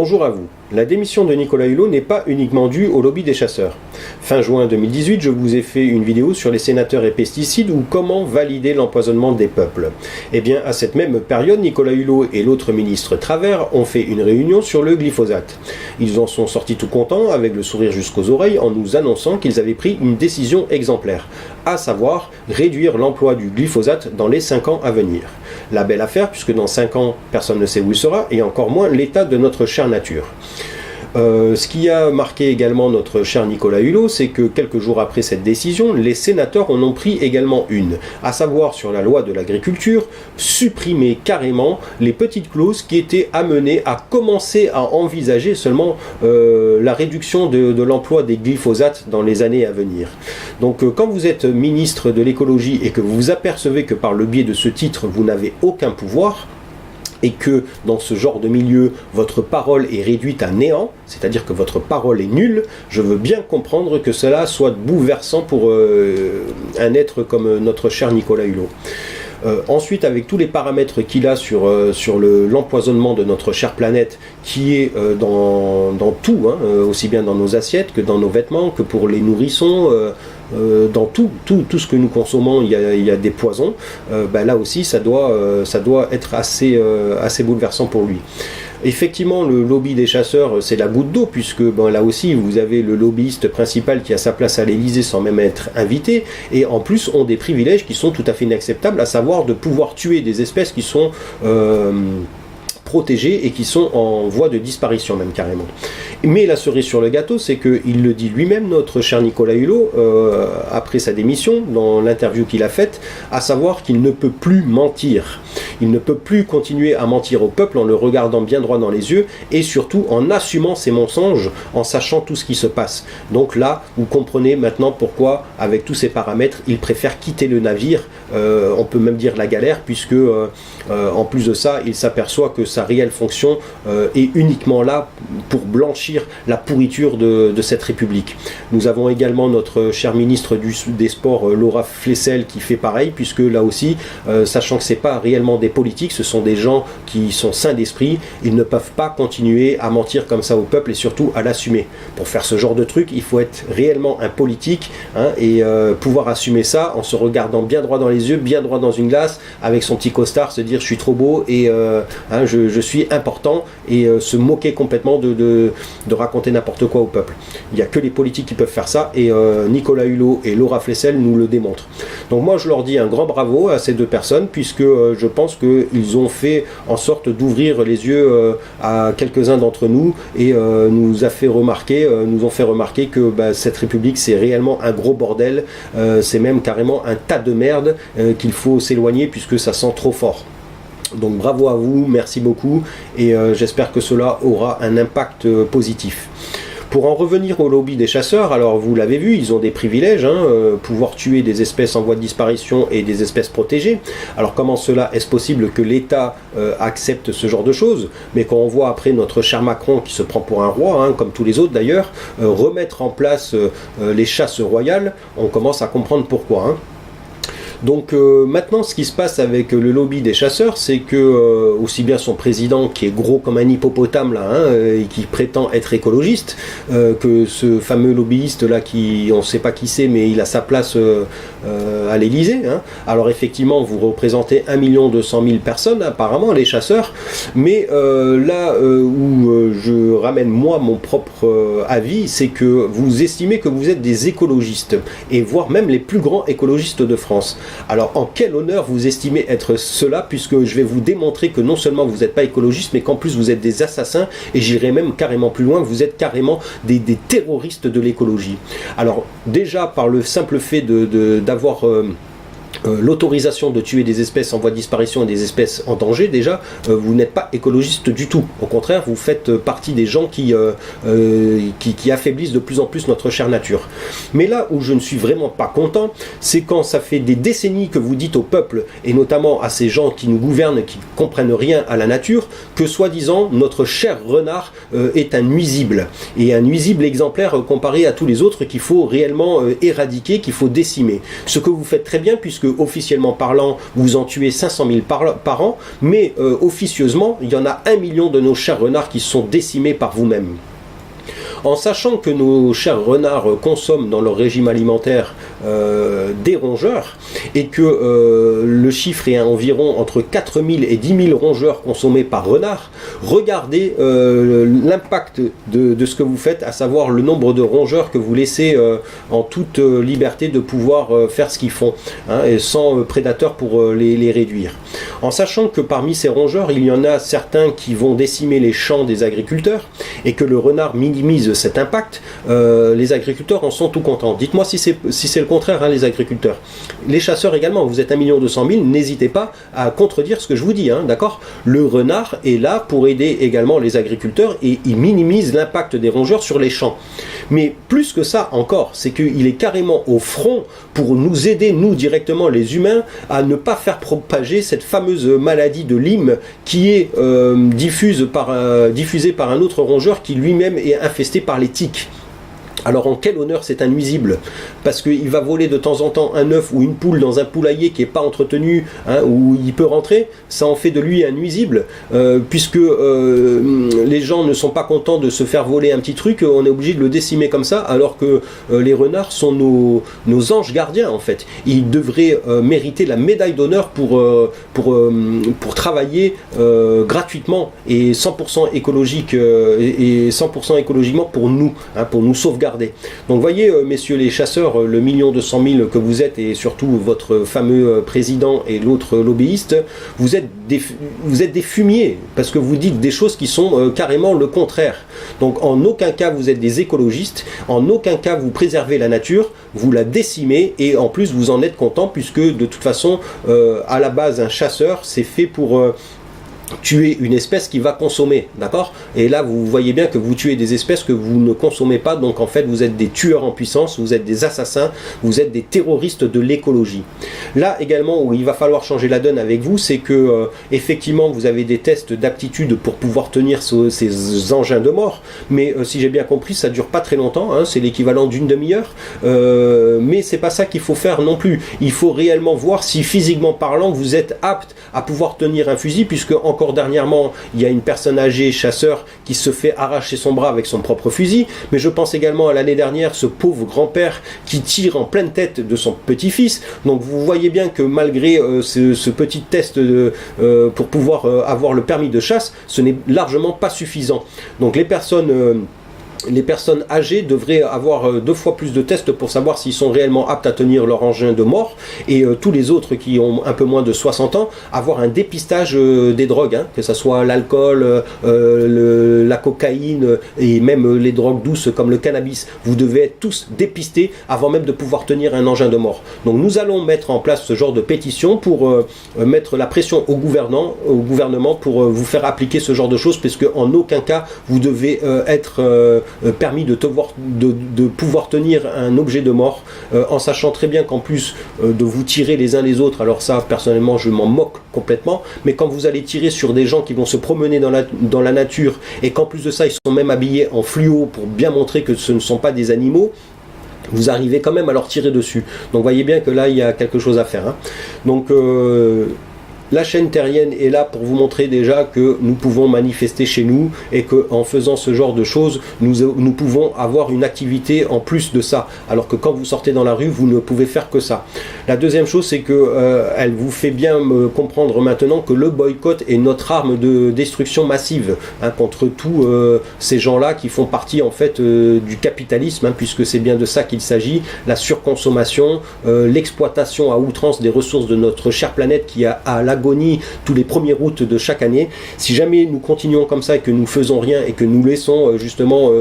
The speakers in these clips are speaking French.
Bonjour à vous. La démission de Nicolas Hulot n'est pas uniquement due au lobby des chasseurs. Fin juin 2018, je vous ai fait une vidéo sur les sénateurs et pesticides ou comment valider l'empoisonnement des peuples. Eh bien, à cette même période, Nicolas Hulot et l'autre ministre Travers ont fait une réunion sur le glyphosate. Ils en sont sortis tout contents, avec le sourire jusqu'aux oreilles, en nous annonçant qu'ils avaient pris une décision exemplaire, à savoir réduire l'emploi du glyphosate dans les 5 ans à venir. La belle affaire, puisque dans 5 ans, personne ne sait où il sera, et encore moins l'état de notre chère nature. Ce qui a marqué également notre cher Nicolas Hulot, c'est que quelques jours après cette décision, les sénateurs en ont pris également une, à savoir sur la loi de l'agriculture, supprimer carrément les petites clauses qui étaient amenées à commencer à envisager seulement la réduction de l'emploi des glyphosates dans les années à venir. Donc quand vous êtes ministre de l'écologie et que vous vous apercevez que par le biais de ce titre, vous n'avez aucun pouvoir, et que dans ce genre de milieu, votre parole est réduite à néant, c'est-à-dire que votre parole est nulle, je veux bien comprendre que cela soit bouleversant pour un être comme notre cher Nicolas Hulot. Ensuite, avec tous les paramètres qu'il a sur l'empoisonnement de notre chère planète, qui est dans tout, aussi bien dans nos assiettes que dans nos vêtements, que pour les nourrissons, dans tout ce que nous consommons, il y a des poisons. Là aussi, ça doit être assez bouleversant pour lui. Effectivement, le lobby des chasseurs, c'est la goutte d'eau, puisque là aussi, vous avez le lobbyiste principal qui a sa place à l'Élysée sans même être invité, et en plus ont des privilèges qui sont tout à fait inacceptables, à savoir de pouvoir tuer des espèces qui sont protégés et qui sont en voie de disparition même carrément. Mais la cerise sur le gâteau, c'est qu'il le dit lui-même, notre cher Nicolas Hulot, après sa démission, dans l'interview qu'il a faite, à savoir qu'il ne peut plus mentir. Il ne peut plus continuer à mentir au peuple en le regardant bien droit dans les yeux et surtout en assumant ses mensonges, en sachant tout ce qui se passe. Donc là, vous comprenez maintenant pourquoi, avec tous ces paramètres, il préfère quitter le navire, on peut même dire la galère, puisque en plus de ça, il s'aperçoit que sa réelle fonction est uniquement là pour blanchir la pourriture de cette République. Nous avons également notre chère ministre des Sports, Laura Flessel, qui fait pareil, puisque là aussi, sachant que c'est pas réellement des politiques, ce sont des gens qui sont sains d'esprit, ils ne peuvent pas continuer à mentir comme ça au peuple et surtout à l'assumer. Pour faire ce genre de truc, il faut être réellement un politique et pouvoir assumer ça en se regardant bien droit dans les yeux, bien droit dans une glace, avec son petit costard, se dire je suis trop beau et je suis important et se moquer complètement de raconter n'importe quoi au peuple. Il n'y a que les politiques qui peuvent faire ça et Nicolas Hulot et Laura Flessel nous le démontrent. Donc moi je leur dis un grand bravo à ces deux personnes puisque je pense qu'ils ont fait en sorte d'ouvrir les yeux à quelques-uns d'entre nous et nous ont fait remarquer que cette République c'est réellement un gros bordel, c'est même carrément un tas de merde qu'il faut s'éloigner puisque ça sent trop fort. Donc bravo à vous, merci beaucoup et j'espère que cela aura un impact positif. Pour en revenir au lobby des chasseurs, alors vous l'avez vu, ils ont des privilèges, pouvoir tuer des espèces en voie de disparition et des espèces protégées. Alors comment cela est-ce possible que l'État accepte ce genre de choses? Mais quand on voit après notre cher Macron qui se prend pour un roi, comme tous les autres d'ailleurs, remettre en place les chasses royales, on commence à comprendre pourquoi. Donc maintenant ce qui se passe avec le lobby des chasseurs, c'est que aussi bien son président qui est gros comme un hippopotame là, et qui prétend être écologiste, que ce fameux lobbyiste là qui on ne sait pas qui c'est mais il a sa place à l'Élysée. Alors effectivement vous représentez 1 200 000 personnes apparemment les chasseurs, mais là où je ramène moi mon propre avis, c'est que vous estimez que vous êtes des écologistes et voire même les plus grands écologistes de France. Alors en quel honneur vous estimez être cela, puisque je vais vous démontrer que non seulement vous n'êtes pas écologiste, mais qu'en plus vous êtes des assassins, et j'irai même carrément plus loin, vous êtes carrément des terroristes de l'écologie. Alors déjà par le simple fait d'avoir l'autorisation de tuer des espèces en voie de disparition et des espèces en danger, déjà, vous n'êtes pas écologiste du tout. Au contraire, vous faites partie des gens qui affaiblissent de plus en plus notre chère nature. Mais là où je ne suis vraiment pas content, c'est quand ça fait des décennies que vous dites au peuple, et notamment à ces gens qui nous gouvernent, qui ne comprennent rien à la nature, que soi-disant, notre cher renard est un nuisible. Et un nuisible exemplaire comparé à tous les autres qu'il faut réellement éradiquer, qu'il faut décimer. Ce que vous faites très bien, puisque puisque officiellement parlant, vous en tuez 500 000 par an, mais officieusement, il y en a 1 million de nos chers renards qui sont décimés par vous-même. En sachant que nos chers renards consomment dans leur régime alimentaire des rongeurs et que le chiffre est environ entre 4 000 et 10 000 rongeurs consommés par renard, regardez l'impact de ce que vous faites, à savoir le nombre de rongeurs que vous laissez en toute liberté de pouvoir faire ce qu'ils font, hein, et sans prédateurs pour les réduire. En sachant que parmi ces rongeurs, il y en a certains qui vont décimer les champs des agriculteurs et que le renard minimise cet impact, les agriculteurs en sont tout contents. Dites-moi si c'est le contraire, hein, les agriculteurs. Les chasseurs également, vous êtes 1 200 000, n'hésitez pas à contredire ce que je vous dis, hein, d'accord? Le renard est là pour aider également les agriculteurs et il minimise l'impact des rongeurs sur les champs. Mais plus que ça encore, c'est qu'il est carrément au front pour nous aider, nous directement les humains, à ne pas faire propager cette fameuse maladie de Lyme qui est diffusée par un autre rongeur qui lui-même est infesté par les tiques. Alors en quel honneur c'est un nuisible? Parce qu'il va voler de temps en temps un œuf ou une poule dans un poulailler qui n'est pas entretenu, hein, où il peut rentrer, ça en fait de lui un nuisible, puisque les gens ne sont pas contents de se faire voler un petit truc, on est obligé de le décimer comme ça, alors que les renards sont nos anges gardiens en fait. Ils devraient mériter la médaille d'honneur pour travailler gratuitement et 100% écologique et 100% écologiquement pour nous, hein, pour nous sauvegarder. Donc voyez, messieurs les chasseurs, le 1 200 000 que vous êtes, et surtout votre fameux président et l'autre lobbyiste, vous êtes des fumiers, parce que vous dites des choses qui sont carrément le contraire. Donc en aucun cas vous êtes des écologistes, en aucun cas vous préservez la nature, vous la décimez, et en plus vous en êtes content, puisque de toute façon, à la base, un chasseur, c'est fait pour tuer une espèce qui va consommer, d'accord? Et là vous voyez bien que vous tuez des espèces que vous ne consommez pas, donc en fait vous êtes des tueurs en puissance, vous êtes des assassins, vous êtes des terroristes de l'écologie. Là également où il va falloir changer la donne avec vous, c'est que effectivement vous avez des tests d'aptitude pour pouvoir tenir ces engins de mort, mais si j'ai bien compris ça dure pas très longtemps, hein, c'est l'équivalent d'une demi-heure, mais c'est pas ça qu'il faut faire non plus. Il faut réellement voir si physiquement parlant vous êtes apte à pouvoir tenir un fusil, puisque encore dernièrement, il y a une personne âgée, chasseur, qui se fait arracher son bras avec son propre fusil, mais je pense également à l'année dernière, ce pauvre grand-père qui tire en pleine tête de son petit-fils. Donc vous voyez bien que malgré ce petit test pour pouvoir avoir le permis de chasse, ce n'est largement pas suffisant. Donc les personnes âgées devraient avoir 2 fois plus de tests pour savoir s'ils sont réellement aptes à tenir leur engin de mort, et tous les autres qui ont un peu moins de 60 ans, avoir un dépistage des drogues, hein, que ce soit l'alcool, la cocaïne et même les drogues douces comme le cannabis. Vous devez être tous dépistés avant même de pouvoir tenir un engin de mort. Donc nous allons mettre en place ce genre de pétition pour mettre la pression au gouvernement pour vous faire appliquer ce genre de choses, parce qu'en aucun cas vous devez être permis de pouvoir tenir un objet de mort, en sachant très bien qu'en plus de vous tirer les uns les autres, alors ça personnellement je m'en moque complètement, mais quand vous allez tirer sur des gens qui vont se promener dans la nature, et qu'en plus de ça ils sont même habillés en fluo pour bien montrer que ce ne sont pas des animaux, vous arrivez quand même à leur tirer dessus. Donc voyez bien que là il y a quelque chose à faire, hein. Donc la chaîne terrienne est là pour vous montrer déjà que nous pouvons manifester chez nous, et qu'en faisant ce genre de choses, nous pouvons avoir une activité en plus de ça, alors que quand vous sortez dans la rue, vous ne pouvez faire que ça. La deuxième chose, c'est que elle vous fait bien comprendre maintenant que le boycott est notre arme de destruction massive, hein, contre tous ces gens-là qui font partie en fait du capitalisme, hein, puisque c'est bien de ça qu'il s'agit, la surconsommation, l'exploitation à outrance des ressources de notre chère planète qui a à l'agonie tous les 1er août de chaque année. Si jamais nous continuons comme ça et que nous faisons rien, et que nous laissons justement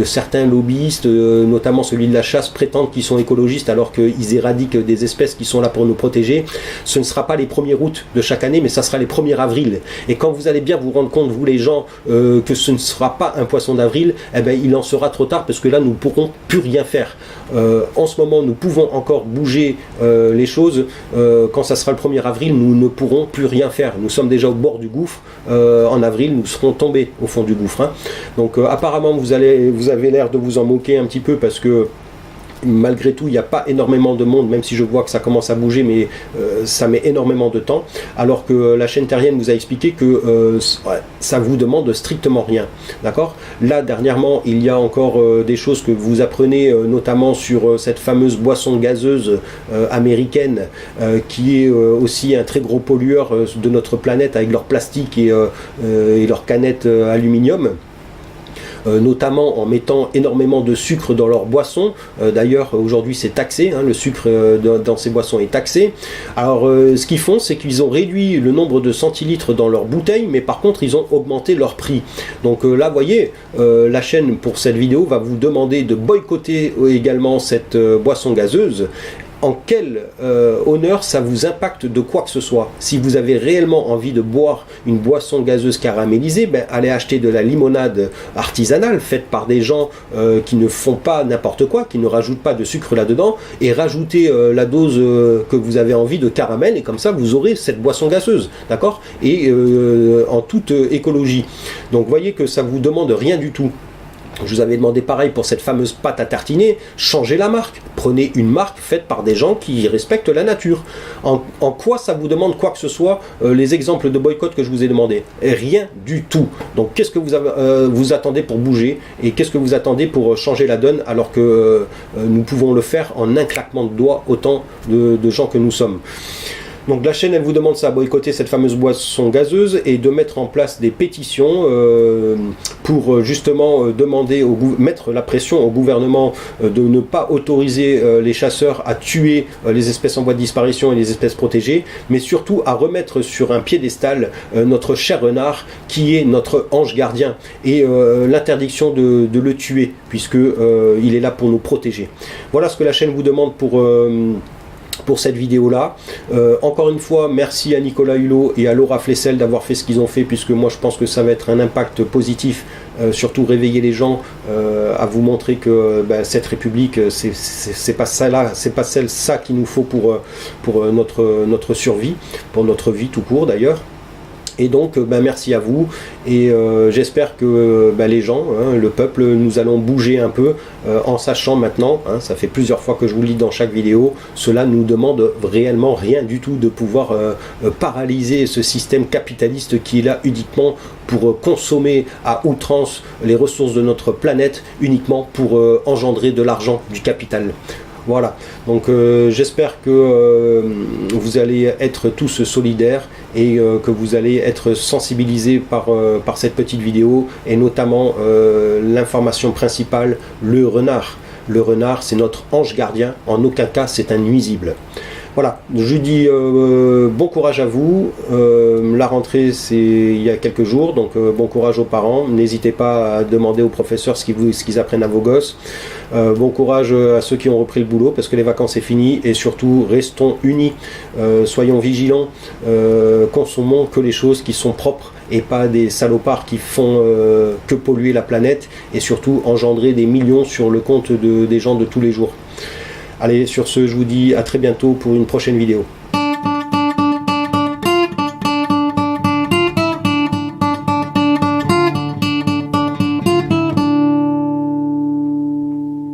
certains lobbyistes, notamment celui de la chasse, prétendent qu'ils sont écologistes alors qu'ils éradiquent des espèces qui sont là pour nous protéger, ce ne sera pas les 1er août de chaque année, mais ça sera les 1er avril. Et quand vous allez bien vous rendre compte, vous les gens, que ce ne sera pas un poisson d'avril, eh ben, il en sera trop tard, parce que là nous ne pourrons plus rien faire. En ce moment nous pouvons encore bouger les choses, quand ça sera le 1er avril nous ne pourrons plus rien faire. Nous sommes déjà au bord du gouffre, en avril nous serons tombés au fond du gouffre, hein. Donc apparemment vous avez l'air de vous en moquer un petit peu, parce que malgré tout, il n'y a pas énormément de monde, même si je vois que ça commence à bouger, mais ça met énormément de temps. Alors que la chaîne terrienne vous a expliqué que ça vous demande strictement rien. D'accord? Là, dernièrement, il y a encore des choses que vous apprenez, notamment sur cette fameuse boisson gazeuse américaine, qui est aussi un très gros pollueur de notre planète avec leur plastique et leurs canettes aluminium. Notamment en mettant énormément de sucre dans leurs boissons. D'ailleurs, aujourd'hui, c'est taxé, hein, le sucre dans ces boissons est taxé. Alors, ce qu'ils font, c'est qu'ils ont réduit le nombre de centilitres dans leurs bouteilles, mais par contre, ils ont augmenté leur prix. Donc là, vous voyez, la chaîne, pour cette vidéo, va vous demander de boycotter également cette boisson gazeuse. En quel honneur ça vous impacte de quoi que ce soit? Si vous avez réellement envie de boire une boisson gazeuse caramélisée, ben, allez acheter de la limonade artisanale faite par des gens qui ne font pas n'importe quoi, qui ne rajoutent pas de sucre là-dedans, et rajoutez la dose que vous avez envie de caramel, et comme ça vous aurez cette boisson gazeuse, d'accord? Et en toute écologie. Donc voyez que ça vous demande rien du tout. Je vous avais demandé pareil pour cette fameuse pâte à tartiner, changez la marque, prenez une marque faite par des gens qui respectent la nature. En quoi ça vous demande quoi que ce soit, les exemples de boycott que je vous ai demandé? Rien du tout. Donc qu'est-ce que vous attendez pour bouger, et qu'est-ce que vous attendez pour changer la donne, alors que nous pouvons le faire en un claquement de doigts, autant de gens que nous sommes. Donc la chaîne, elle vous demande ça, boycotter cette fameuse boisson gazeuse, et de mettre en place des pétitions pour justement mettre la pression au gouvernement de ne pas autoriser les chasseurs à tuer les espèces en voie de disparition et les espèces protégées, mais surtout à remettre sur un piédestal notre cher renard, qui est notre ange gardien, et l'interdiction de le tuer, puisque il est là pour nous protéger. Voilà ce que la chaîne vous demande pour cette vidéo là. Encore une fois, merci à Nicolas Hulot et à Laura Flessel d'avoir fait ce qu'ils ont fait, puisque moi je pense que ça va être un impact positif, surtout réveiller les gens, à vous montrer que cette République, c'est pas ça là, c'est pas ça qu'il nous faut pour notre survie, pour notre vie tout court d'ailleurs. Et donc, merci à vous, et j'espère que les gens, hein, le peuple, nous allons bouger un peu, en sachant maintenant, hein, ça fait plusieurs fois que je vous le dis dans chaque vidéo, cela nous demande réellement rien du tout de pouvoir paralyser ce système capitaliste qui est là uniquement pour consommer à outrance les ressources de notre planète, uniquement pour engendrer de l'argent, du capital. Voilà, donc j'espère que vous allez être tous solidaires, et que vous allez être sensibilisés par cette petite vidéo, et notamment l'information principale, le renard. Le renard, c'est notre ange gardien, en aucun cas c'est un nuisible. Voilà, je dis bon courage à vous. La rentrée, c'est il y a quelques jours, donc bon courage aux parents. N'hésitez pas à demander aux professeurs ce qu'ils apprennent à vos gosses. Bon courage à ceux qui ont repris le boulot, parce que les vacances c'est fini, et surtout restons unis, soyons vigilants, consommons que les choses qui sont propres, et pas des salopards qui font que polluer la planète, et surtout engendrer des millions sur le compte des gens de tous les jours. Allez, sur ce, je vous dis à très bientôt pour une prochaine vidéo.